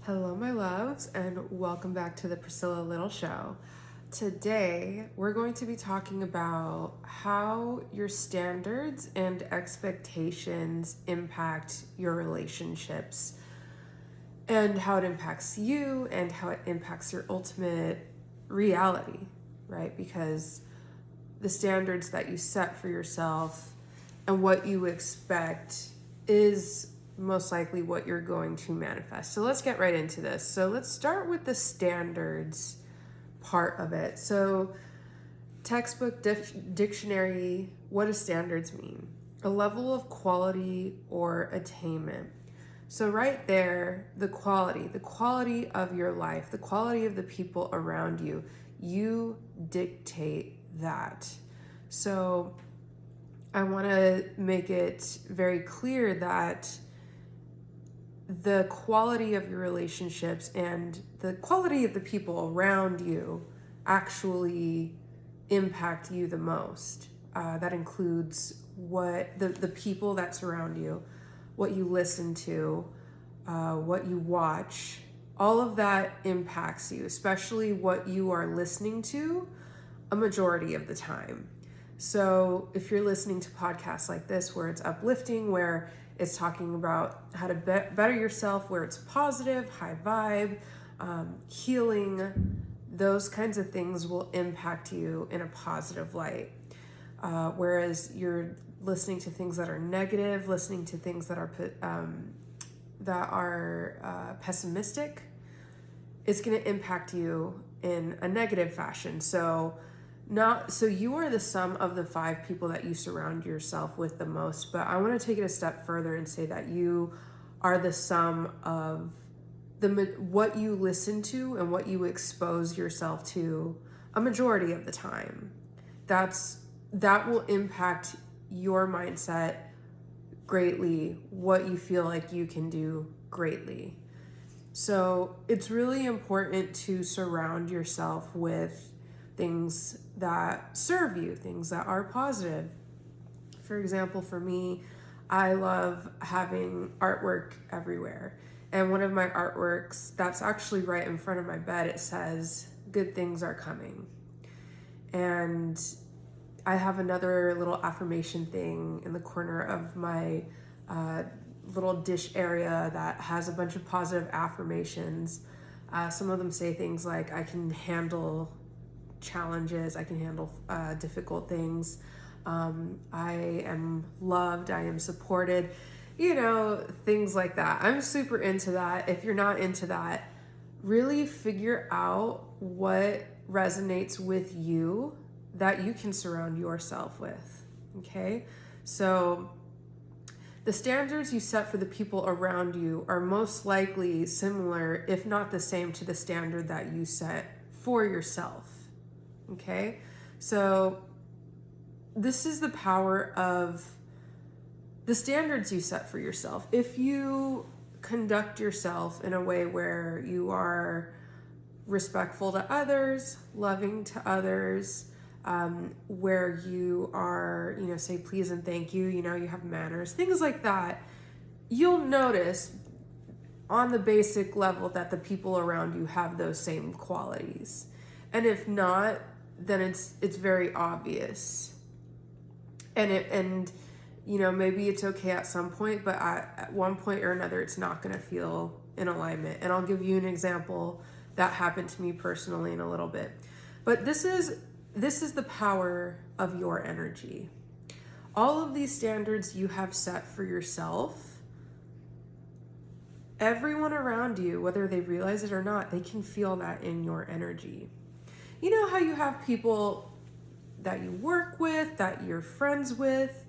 Hello, my loves, and welcome back to the Priscilla Little Show. Today, we're going to be talking about how your standards and expectations impact your relationships and how it impacts you and how it impacts your ultimate reality, right? Because the standards that you set for yourself and what you expect is most likely what you're going to manifest. So let's get right into this. So let's start with the standards part of it. So textbook dictionary, what do standards mean? A level of quality or attainment. So right there, the quality of your life, the quality of the people around you, you dictate that. So I want to make it very clear that the quality of your relationships and the quality of the people around you actually impact you the most. That includes what the people that surround you, what you listen to, what you watch. All of that impacts you, especially what you are listening to a majority of the time. So if you're listening to podcasts like this where it's uplifting, where it's talking about how to better yourself, where it's positive, high vibe, healing, those kinds of things will impact you in a positive light. Whereas you're listening to things that are negative, listening to things that are pessimistic, it's going to impact you in a negative fashion. So you are the sum of the 5 people that you surround yourself with the most, but I want to take it a step further and say that you are the sum of what you listen to and what you expose yourself to a majority of the time. That will impact your mindset greatly, what you feel like you can do greatly. So it's really important to surround yourself with things that serve you, things that are positive. For example, for me, I love having artwork everywhere. And one of my artworks that's actually right in front of my bed, it says, "Good things are coming." And I have another little affirmation thing in the corner of my little dish area that has a bunch of positive affirmations. Some of them say things like, I can handle challenges, I can handle difficult things, I am loved, I am supported, things like that. I'm super into that. If you're not into that, really figure out what resonates with you that you can surround yourself with. Okay, so the standards you set for the people around you are most likely similar, if not the same, to the standard that you set for yourself. Okay, so this is the power of the standards you set for yourself. If you conduct yourself in a way where you are respectful to others, loving to others, where you are, say please and thank you, you have manners, things like that, you'll notice on the basic level that the people around you have those same qualities. And if not, then it's very obvious. And maybe it's okay at some point, but at one point or another, it's not going to feel in alignment. And I'll give you an example that happened to me personally in a little bit. But this is the power of your energy. All of these standards you have set for yourself, everyone around you, whether they realize it or not, they can feel that in your energy. You know how you have people that you work with, that you're friends with,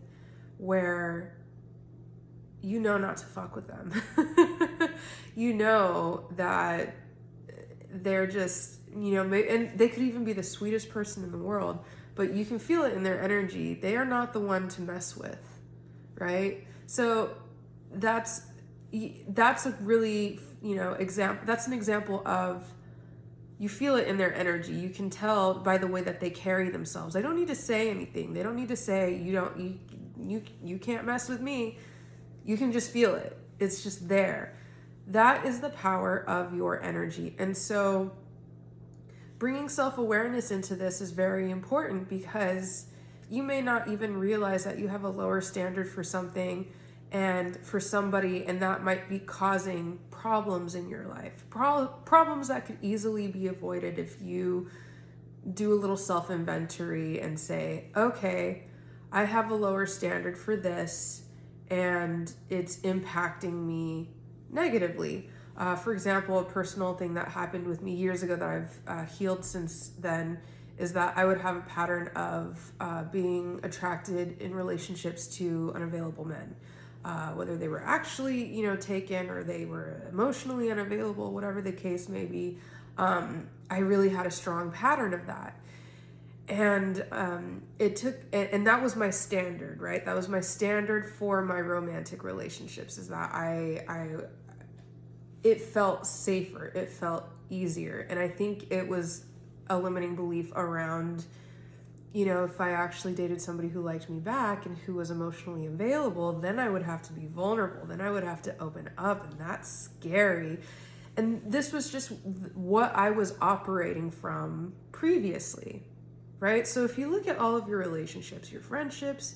where you know not to fuck with them. You know that they're just, and they could even be the sweetest person in the world, but you can feel it in their energy. They are not the one to mess with, right? So that's a really, that's an example of, you feel it in their energy. You can tell by the way that they carry themselves. They don't need to say anything. They don't need to say, you can't mess with me. You can just feel it. It's just there. That is the power of your energy. And so bringing self-awareness into this is very important, because you may not even realize that you have a lower standard for something and for somebody, and that might be causing problems in your life. Problems that could easily be avoided if you do a little self-inventory and say, okay, I have a lower standard for this and it's impacting me negatively. For example, a personal thing that happened with me years ago that I've healed since then is that I would have a pattern of being attracted in relationships to unavailable men. Whether they were actually, taken, or they were emotionally unavailable, whatever the case may be. I really had a strong pattern of that. And and that was my standard, right? That was my standard for my romantic relationships, is that it felt safer, it felt easier. And I think it was a limiting belief around, if I actually dated somebody who liked me back and who was emotionally available, then I would have to be vulnerable. Then I would have to open up, and that's scary. And this was just what I was operating from previously, right? So if you look at all of your relationships, your friendships,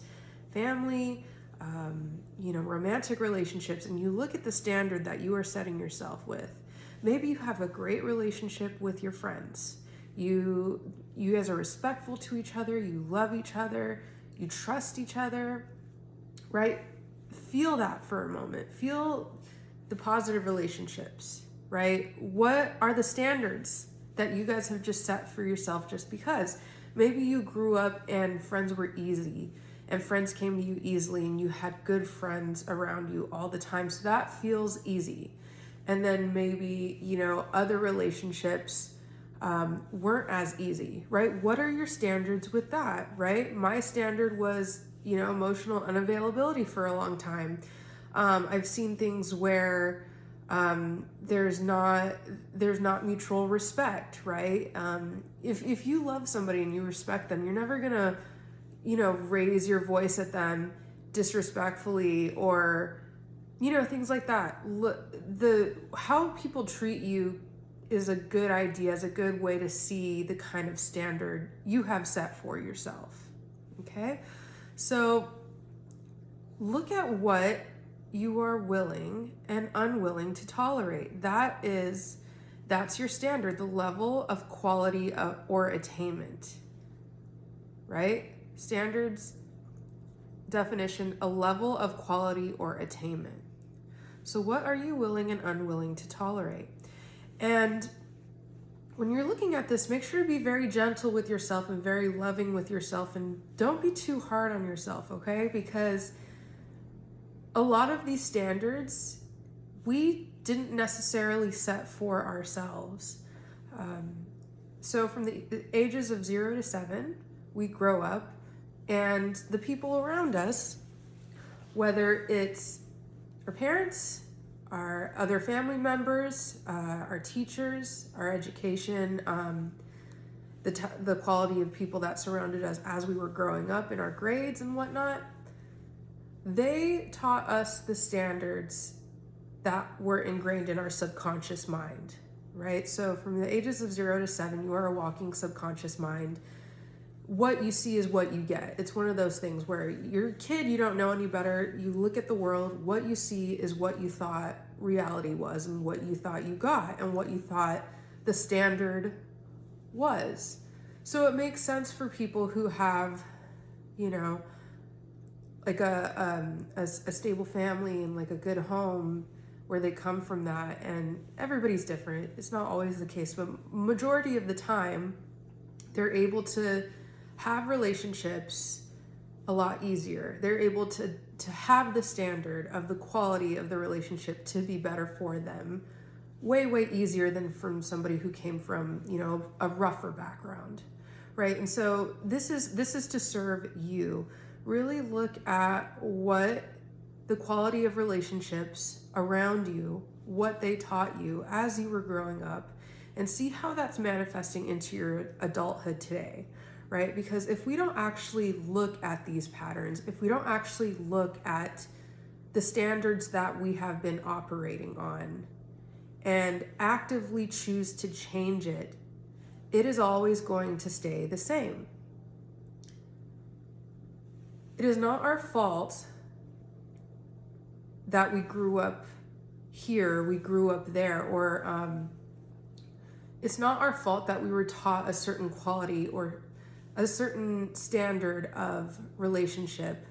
family, romantic relationships, and you look at the standard that you are setting yourself with, maybe you have a great relationship with your friends. You guys are respectful to each other, you love each other, you trust each other, right? Feel that for a moment. Feel the positive relationships, right? What are the standards that you guys have just set for yourself just because? Maybe you grew up and friends were easy, and friends came to you easily, and you had good friends around you all the time, so that feels easy. And then maybe, other relationships weren't as easy, right? What are your standards with that, right? My standard was, emotional unavailability for a long time. I've seen things where there's not mutual respect, right? If you love somebody and you respect them, you're never gonna, raise your voice at them disrespectfully, or, things like that. How people treat you is a good idea, is a good way to see the kind of standard you have set for yourself. Okay? So look at what you are willing and unwilling to tolerate. That's your standard, the level of quality or attainment, right? Standards, definition, a level of quality or attainment. So what are you willing and unwilling to tolerate? And when you're looking at this, make sure to be very gentle with yourself and very loving with yourself, and don't be too hard on yourself, okay? Because a lot of these standards we didn't necessarily set for ourselves. So from the ages of 0 to 7, we grow up, and the people around us, whether it's our parents, our other family members, our teachers, our education, the quality of people that surrounded us as we were growing up in our grades and whatnot, they taught us the standards that were ingrained in our subconscious mind, right? So from the ages of 0 to 7, you are a walking subconscious mind. What you see is what you get. It's one of those things where you're a kid, you don't know any better. You look at the world, what you see is what you thought reality was, and what you thought you got, and what you thought the standard was. So it makes sense for people who have, like a stable family and like a good home where they come from that. And everybody's different. It's not always the case, but majority of the time, they're able to have relationships a lot easier. They're able to have the standard of the quality of the relationship to be better for them way, way easier than from somebody who came from, a rougher background, right? And so this is to serve you. Really look at what the quality of relationships around you, what they taught you as you were growing up, and see how that's manifesting into your adulthood today, right? Because if we don't actually look at these patterns, if we don't actually look at the standards that we have been operating on, and actively choose to change it, it is always going to stay the same. It is not our fault that we grew up here, we grew up there, or it's not our fault that we were taught a certain quality or a certain standard of relationship.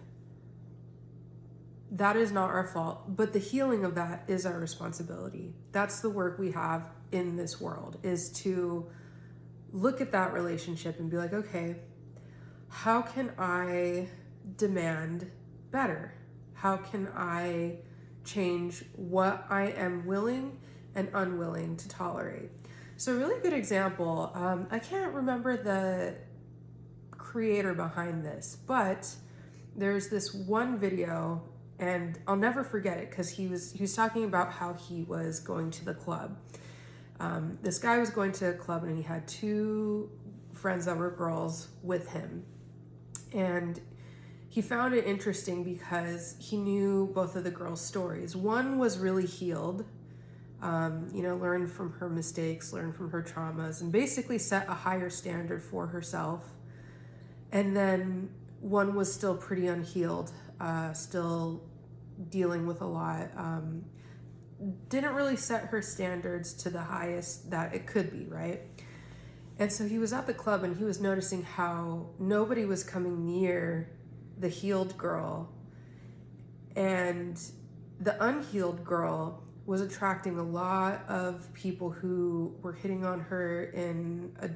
That is not our fault, but the healing of that is our responsibility. That's the work we have in this world, is to look at that relationship and be like, okay, how can I demand better? How can I change what I am willing and unwilling to tolerate? So a really good example, I can't remember the creator behind this, but there's this one video, and I'll never forget it because he was talking about how he was going to the club. This guy was going to a club and he had two friends that were girls with him. And he found it interesting because he knew both of the girls' stories. One was really healed, learned from her mistakes, learned from her traumas, and basically set a higher standard for herself. And then one was still pretty unhealed, still dealing with a lot, didn't really set her standards to the highest that it could be, right? And so he was at the club and he was noticing how nobody was coming near the healed girl, and the unhealed girl was attracting a lot of people who were hitting on her in a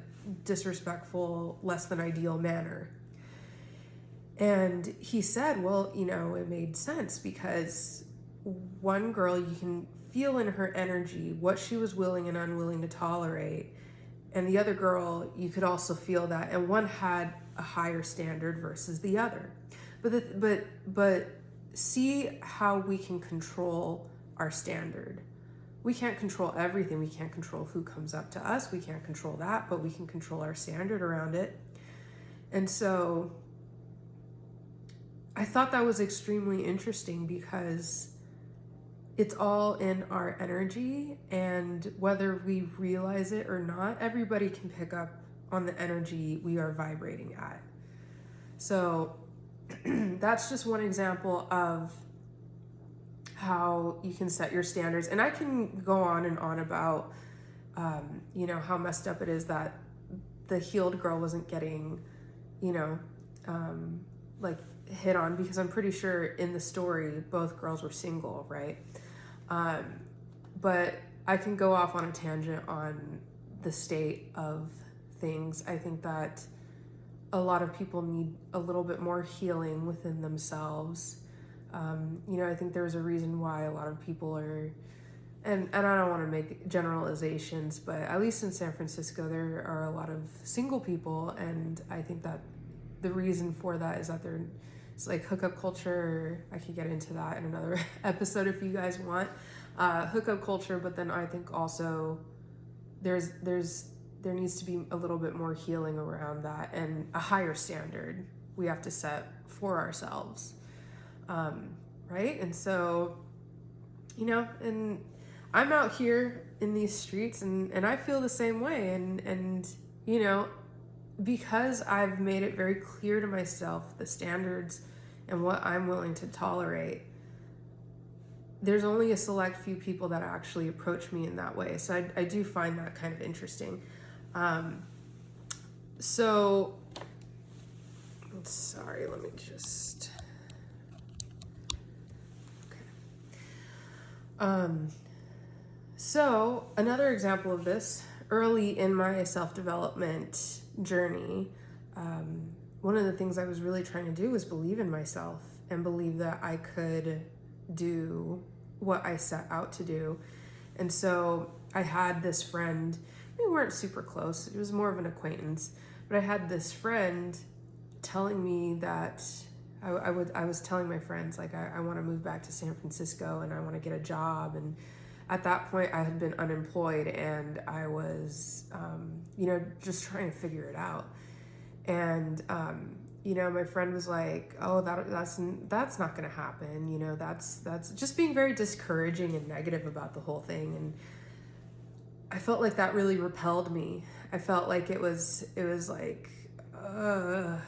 disrespectful, less than ideal manner. And he said, well, it made sense because one girl, you can feel in her energy what she was willing and unwilling to tolerate. And the other girl, you could also feel that. And one had a higher standard versus the other. But see how we can control our standard. We can't control everything. We can't control who comes up to us. We can't control that, but we can control our standard around it. And so I thought that was extremely interesting because it's all in our energy, and whether we realize it or not, everybody can pick up on the energy we are vibrating at. So that's just one example of how you can set your standards. And I can go on and on about, how messed up it is that the healed girl wasn't getting, hit on, because I'm pretty sure in the story, both girls were single, right? But I can go off on a tangent on the state of things. I think that a lot of people need a little bit more healing within themselves. I think there's a reason why a lot of people are, and I don't want to make generalizations, but at least in San Francisco, there are a lot of single people. And I think that the reason for that is that it's like hookup culture. I could get into that in another episode if you guys want. Hookup culture, but then I think also there needs to be a little bit more healing around that, and a higher standard we have to set for ourselves, right? And so, and I'm out here in these streets, and I feel the same way, and because I've made it very clear to myself the standards and what I'm willing to tolerate, there's only a select few people that actually approach me in that way. So I do find that kind of interesting. Sorry, let me just, okay. So another example of this, early in my self-development journey, one of the things I was really trying to do was believe in myself and believe that I could do what I set out to do. And so I had this friend, we weren't super close, it was more of an acquaintance, but I had this friend telling me that I was telling my friends, like, I want to move back to San Francisco and I want to get a job. And at that point I had been unemployed, and I was, just trying to figure it out. And, my friend was like, oh, that's not going to happen. That's just being very discouraging and negative about the whole thing. I felt like that really repelled me. I felt like it was like I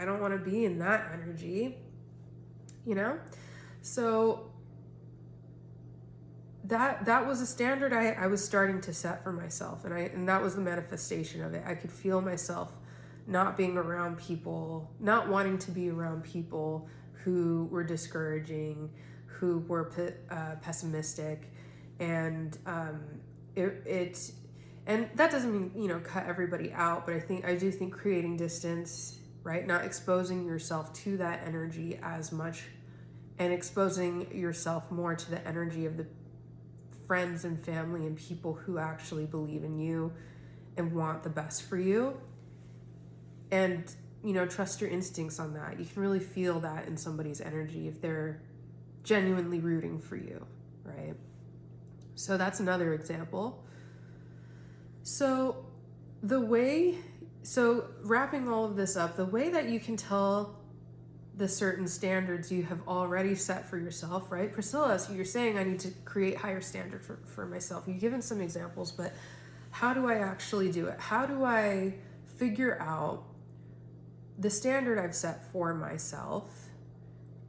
don't want to be in that energy, you know? So that was a standard I was starting to set for myself, and that was the manifestation of it. I could feel myself not being around people, not wanting to be around people who were discouraging, who were pessimistic, and and that doesn't mean, you know, cut everybody out, but I do think creating distance, right, not exposing yourself to that energy as much, and exposing yourself more to the energy of the friends and family and people who actually believe in you and want the best for you. And, you know, trust your instincts on that. You can really feel that in somebody's energy if they're genuinely rooting for you, right? So that's another example. So wrapping all of this up, the way that you can tell the certain standards you have already set for yourself, right? Priscilla, so you're saying I need to create higher standards for myself. You've given some examples, but how do I actually do it? How do I figure out the standard I've set for myself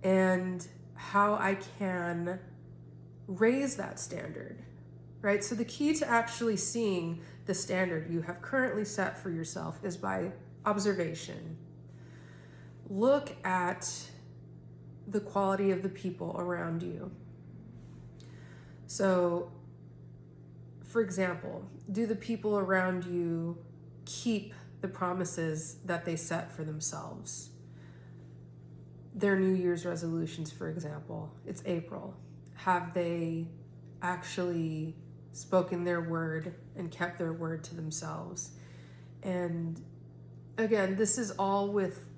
and how I can raise that standard, right? So the key to actually seeing the standard you have currently set for yourself is by observation. Look at the quality of the people around you. So, for example, do the people around you keep the promises that they set for themselves? Their New Year's resolutions, for example. It's April. Have they actually spoken their word and kept their word to themselves? And again, this is all with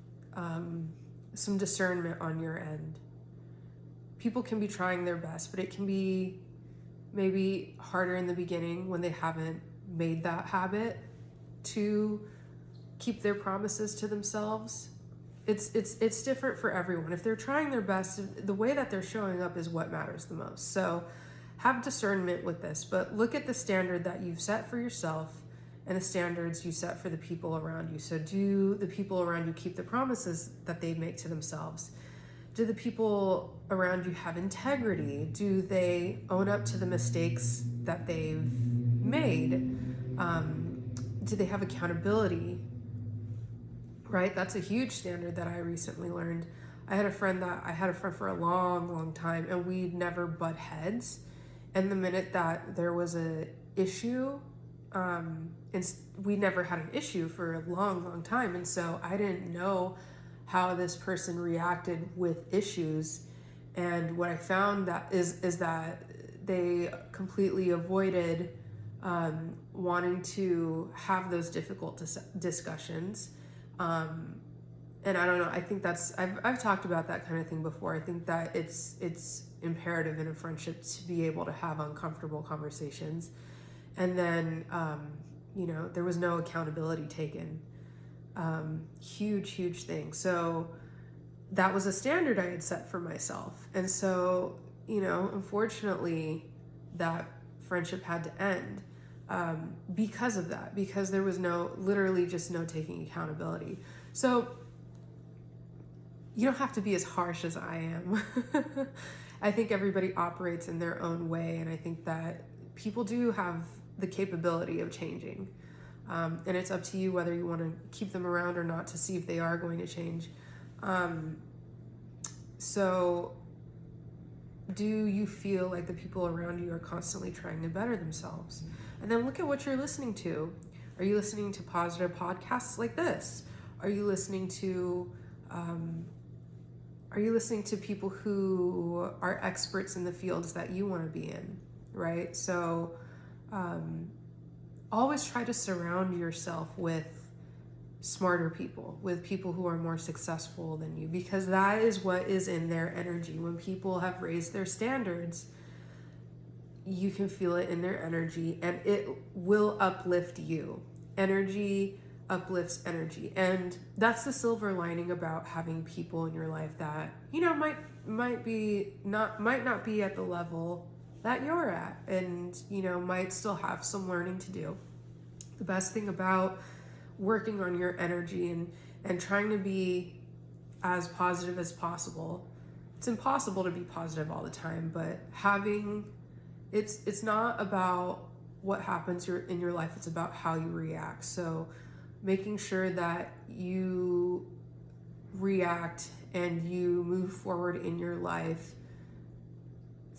some discernment on your end. People can be trying their best, but it can be maybe harder in the beginning when they haven't made that habit to keep their promises to themselves. It's different for everyone. If they're trying their best, the way that they're showing up is what matters the most. So have discernment with this, but look at the standard that you've set for yourself and the standards you set for the people around you. So do the people around you keep the promises that they make to themselves? Do the people around you have integrity? Do they own up to the mistakes that they've made? Do they have accountability? Right? That's a huge standard that I recently learned. I had a friend for a long, long time, and we'd never butt heads. And the minute that there was a issue, and we never had an issue for a long, long time. And so I didn't know how this person reacted with issues. And what I found that is that they completely avoided wanting to have those difficult discussions. And I don't know, I think I've talked about that kind of thing before. I think that it's imperative in a friendship to be able to have uncomfortable conversations. And then, you know, there was no accountability taken. Huge thing. So that was a standard I had set for myself. And so, you know, unfortunately, that friendship had to end because of that, because there was literally just no taking accountability. So you don't have to be as harsh as I am. I think everybody operates in their own way. And I think that people do have the capability of changing. And it's up to you whether you want to keep them around or not to see if they are going to change. So do you feel like the people around you are constantly trying to better themselves? And then look at what you're listening to. Are you listening to positive podcasts like this? Are you listening to people who are experts in the fields that you want to be in, right? So always try to surround yourself with smarter people, with people who are more successful than you, because that is what is in their energy. When people have raised their standards, you can feel it in their energy, and it will uplift you. Energy uplifts energy. And that's the silver lining about having people in your life that, you know, might not be at the level that you're at, and might still have some learning to do. The best thing about working on your energy and trying to be as positive as possible, it's impossible to be positive all the time, but it's not about what happens in your life, it's about how you react. So making sure that you react and you move forward in your life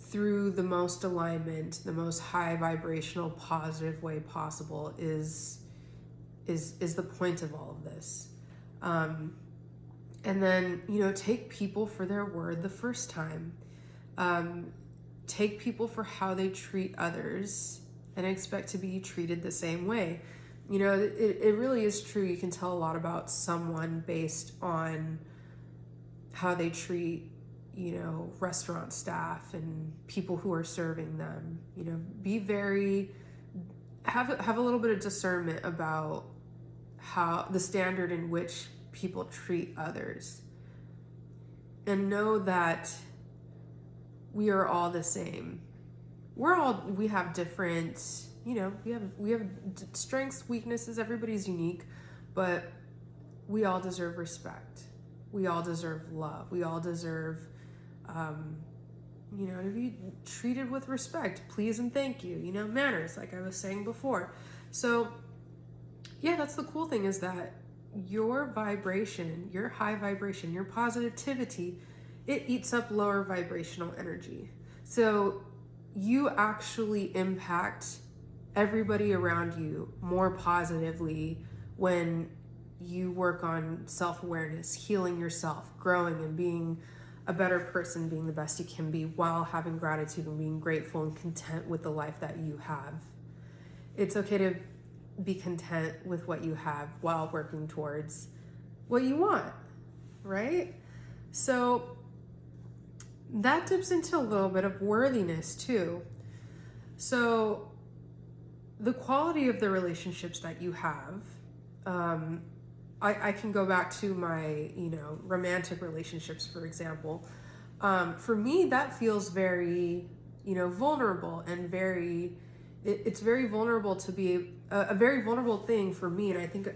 through the most alignment, the most high vibrational positive way possible is the point of all of this. And then, take people for their word the first time. Take people for how they treat others and expect to be treated the same way. It really is true. You can tell a lot about someone based on how they treat, restaurant staff and people who are serving them. Have a little bit of discernment about how the standard in which people treat others, and know that we are all the same. We have different, we have strengths, weaknesses, everybody's unique, but we all deserve respect. We all deserve love. We all deserve, to be treated with respect, please and thank you, manners, like I was saying before. So yeah, that's the cool thing, is that your vibration, your high vibration, your positivity, it eats up lower vibrational energy. So you actually impact everybody around you more positively when you work on self-awareness, healing yourself, growing and being a better person, being the best you can be, while having gratitude and being grateful and content with the life that you have. It's okay to be content with what you have while working towards what you want, right? So that dips into a little bit of worthiness too. So the quality of the relationships that you have, I can go back to my, romantic relationships, for example. For me, that feels very, vulnerable and it's very vulnerable to be a very vulnerable thing for me. And I think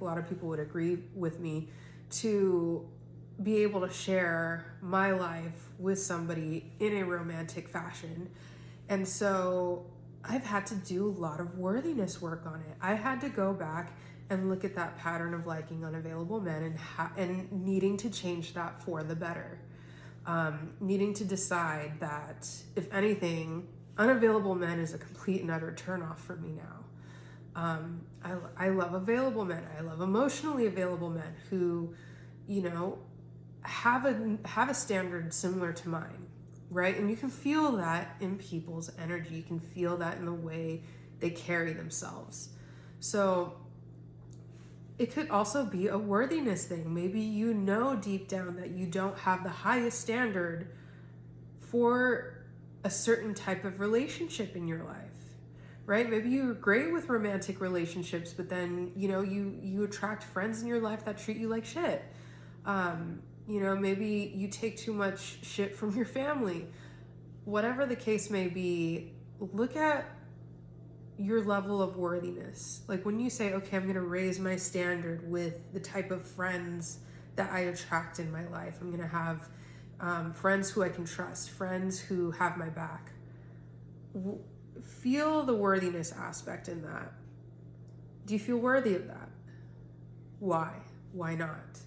a lot of people would agree with me, to be able to share my life with somebody in a romantic fashion. And so I've had to do a lot of worthiness work on it. I had to go back and look at that pattern of liking unavailable men and needing to change that for the better. Needing to decide that, if anything, unavailable men is a complete and utter turnoff for me now. I love available men. I love emotionally available men who, have a standard similar to mine, right? And you can feel that in people's energy. You can feel that in the way they carry themselves. So it could also be a worthiness thing. Maybe deep down that you don't have the highest standard for a certain type of relationship in your life, right? Maybe you're great with romantic relationships, but then, you attract friends in your life that treat you like shit. Maybe you take too much shit from your family. Whatever the case may be, look at your level of worthiness. Like when you say, okay, I'm going to raise my standard with the type of friends that I attract in my life. I'm going to have friends who I can trust, friends who have my back. Feel the worthiness aspect in that. Do you feel worthy of that? Why? Why not?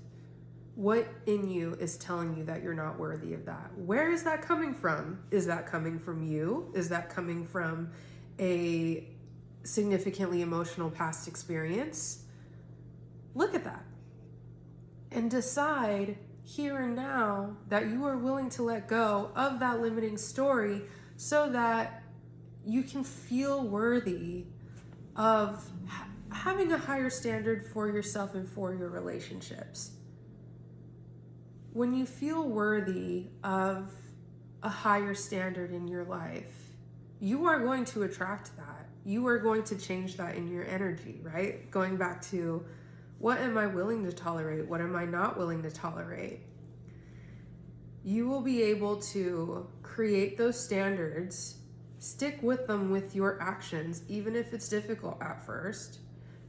What in you is telling you that you're not worthy of that? Where is that coming from? Is that coming from you? Is that coming from a significantly emotional past experience? Look at that and decide here and now that you are willing to let go of that limiting story, so that you can feel worthy of having a higher standard for yourself and for your relationships. When you feel worthy of a higher standard in your life, you are going to attract that. You are going to change that in your energy, right? Going back to, what am I willing to tolerate? What am I not willing to tolerate? You will be able to create those standards Stick with them with your actions, even if it's difficult at first,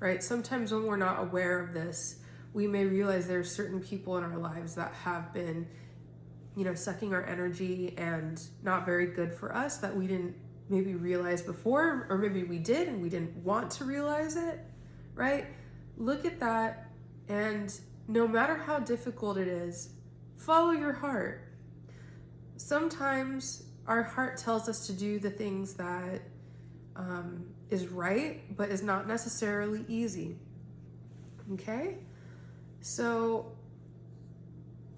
right? Sometimes when we're not aware of this, we may realize there's certain people in our lives that have been, sucking our energy and not very good for us, that we didn't maybe realize before, or maybe we did and we didn't want to realize it, right? Look at that, and no matter how difficult it is, follow your heart. Sometimes our heart tells us to do the things that is right, but is not necessarily easy. Okay? So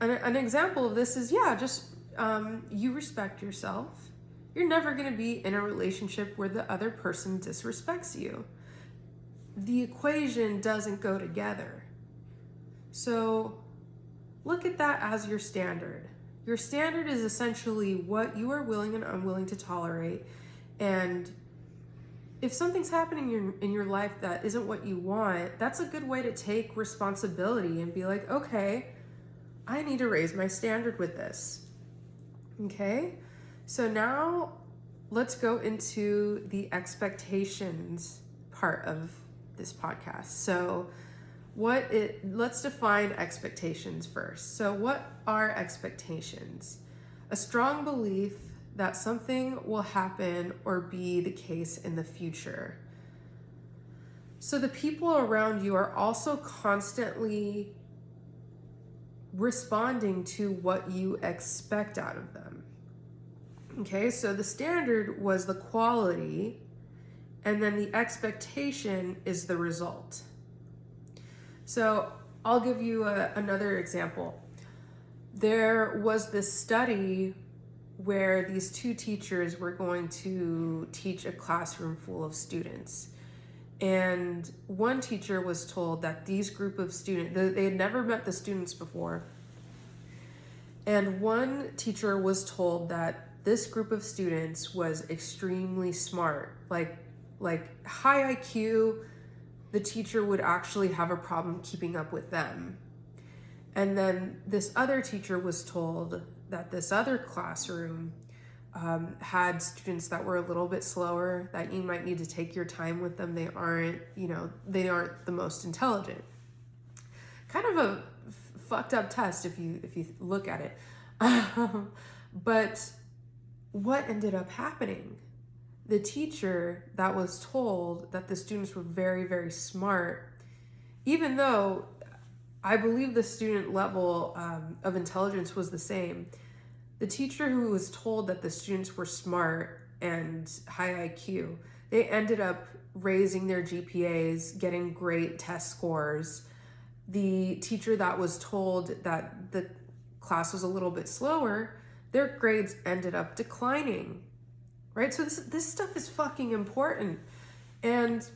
an example of this is, you respect yourself. You're never going to be in a relationship where the other person disrespects you. The equation doesn't go together. So look at that as your standard. Your standard is essentially what you are willing and unwilling to tolerate. And if something's happening in your life that isn't what you want, that's a good way to take responsibility and be like, okay, I need to raise my standard with this. Okay? So now let's go into the expectations part of this podcast. So let's define expectations first. So what are expectations? A strong belief that something will happen or be the case in the future. So the people around you are also constantly responding to what you expect out of them. Okay, so the standard was the quality, and then the expectation is the result. So I'll give you another example. There was this study where these two teachers were going to teach a classroom full of students. And one teacher was told that these group of students, they had never met the students before. And one teacher was told that this group of students was extremely smart, like high IQ. The teacher would actually have a problem keeping up with them. And then this other teacher was told that this other classroom had students that were a little bit slower, that you might need to take your time with them. They aren't the most intelligent. Kind of a fucked up test if you look at it. But what ended up happening? The teacher that was told that the students were very, very smart, even though I believe the student level of intelligence was the same, the teacher who was told that the students were smart and high IQ, they ended up raising their GPAs, getting great test scores. The teacher that was told that the class was a little bit slower, their grades ended up declining. Right? So this stuff is fucking important. And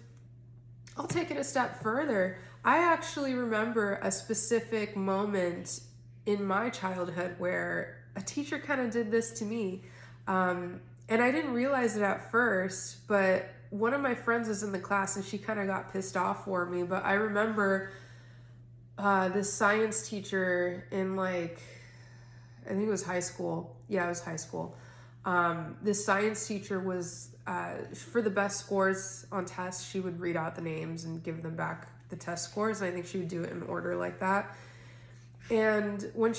I'll take it a step further. I actually remember a specific moment in my childhood where a teacher kind of did this to me. And I didn't realize it at first, but one of my friends was in the class and she kind of got pissed off for me. But I remember this science teacher in I think it was high school. Yeah, it was high school. This science teacher was, for the best scores on tests, she would read out the names and give them back the test scores. And I think she would do it in order like that. And when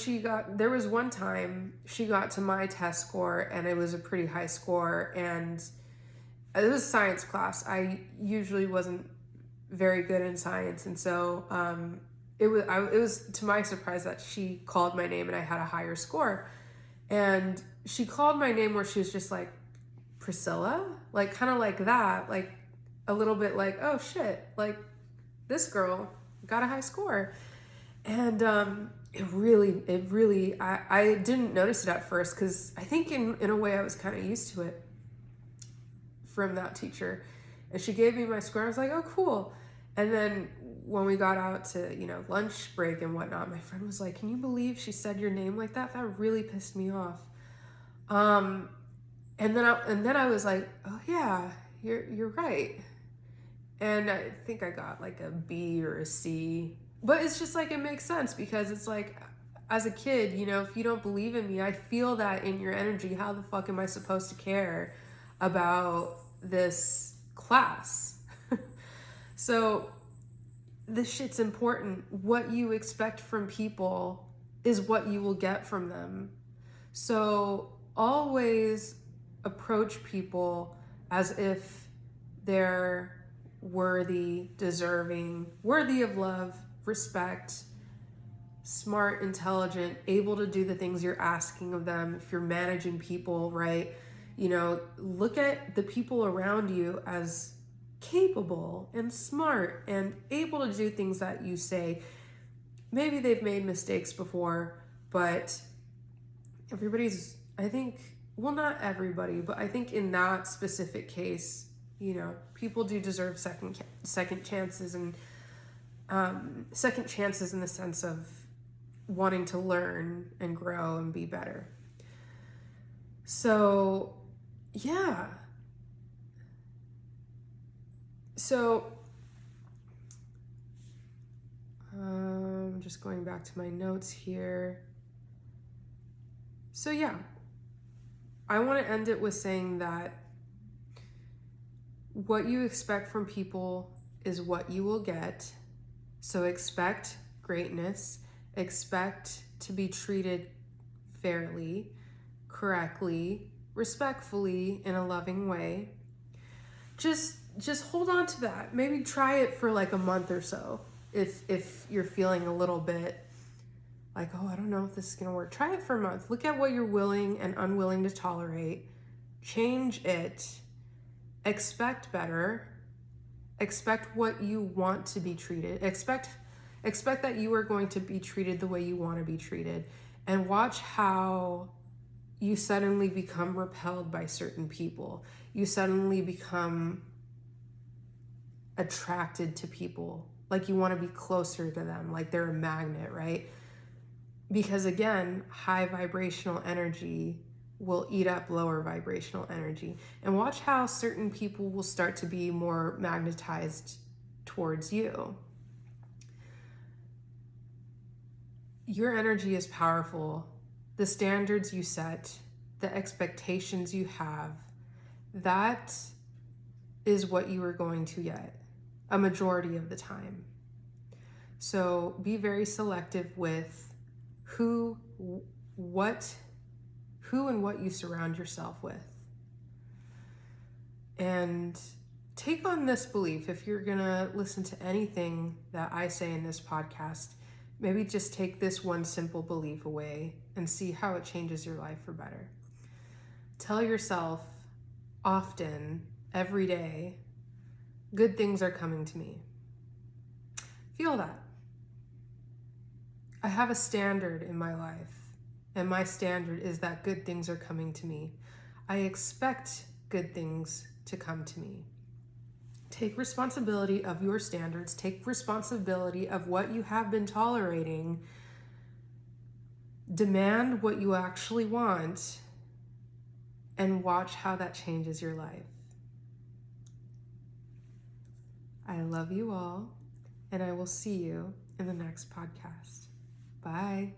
there was one time she got to my test score and it was a pretty high score, and it was science class. I usually wasn't very good in science. And so, it was to my surprise that she called my name and I had a higher score. And she called my name where she was just like, Priscilla? Like, kind of like that. Like, a little bit like, oh shit, like, this girl got a high score. And it really, I didn't notice it at first because I think in a way I was kind of used to it from that teacher. And she gave me my score. I was like, oh, cool. And then when we got out to, lunch break and whatnot, my friend was like, can you believe she said your name like that? That really pissed me off. And then I was like, oh yeah, you're right. And I think I got like a B or a C, but it's just like, it makes sense because it's like, as a kid, if you don't believe in me, I feel that in your energy. How the fuck am I supposed to care? about this class. So this shit's important. What you expect from people is what you will get from them. So always approach people as if they're worthy, deserving, worthy of love, respect, smart, intelligent, able to do the things you're asking of them. If you're managing people, right? Look at the people around you as capable and smart and able to do things that you say. Maybe they've made mistakes before, but not everybody, but I think in that specific case, people do deserve second chances, and second chances in the sense of wanting to learn and grow and be better. So, yeah. So, I'm just going back to my notes here. So, yeah. I want to end it with saying that what you expect from people is what you will get. So expect greatness, expect to be treated fairly, correctly, respectfully, in a loving way. Just hold on to that. Maybe try it for like a month or so. If you're feeling a little bit like, oh, I don't know if this is going to work. Try it for a month. Look at what you're willing and unwilling to tolerate. Change it. Expect better. Expect what you want to be treated. Expect that you are going to be treated the way you want to be treated. And watch how you suddenly become repelled by certain people. You suddenly become attracted to people. Like you want to be closer to them. Like they're a magnet, right? Because again, high vibrational energy will eat up lower vibrational energy. And watch how certain people will start to be more magnetized towards you. Your energy is powerful. The standards you set, the expectations you have, that is what you are going to get a majority of the time. So be very selective with who and what you surround yourself with. And take on this belief. If you're gonna listen to anything that I say in this podcast, maybe just take this one simple belief away and see how it changes your life for better. Tell yourself often, every day, good things are coming to me. Feel that. I have a standard in my life, and my standard is that good things are coming to me. I expect good things to come to me. Take responsibility of your standards. Take responsibility of what you have been tolerating. Demand what you actually want, and watch how that changes your life. I love you all, and I will see you in the next podcast. Bye.